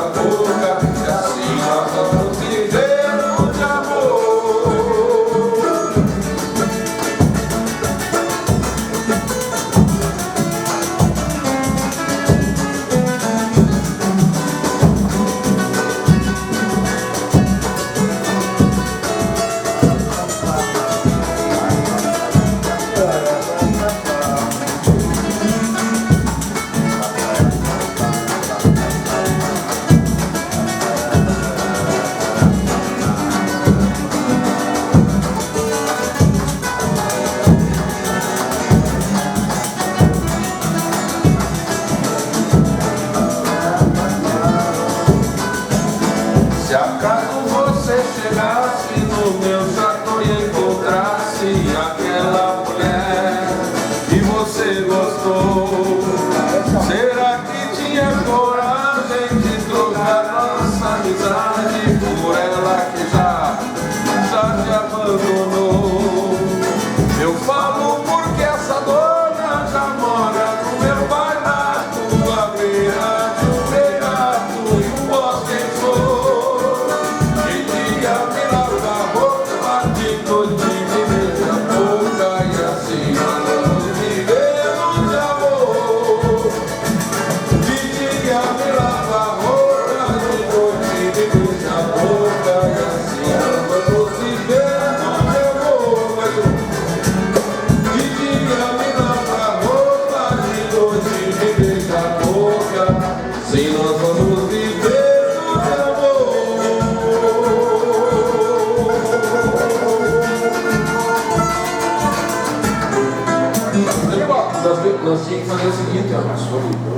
boca, e assim nós vamos viver de amor. Se acaso você chegasse no meu jato e encontrasse aquela mulher e você gostou, será que tinha coragem de trocar nossa amizade por ela que já te abandonou? Eu falo porque essa dona já mora no meu bairro, à beira de um regato e um bosque em flor. Sim, nós vamos viver de amor. Nós tínhamos que fazer o seguinte, ó.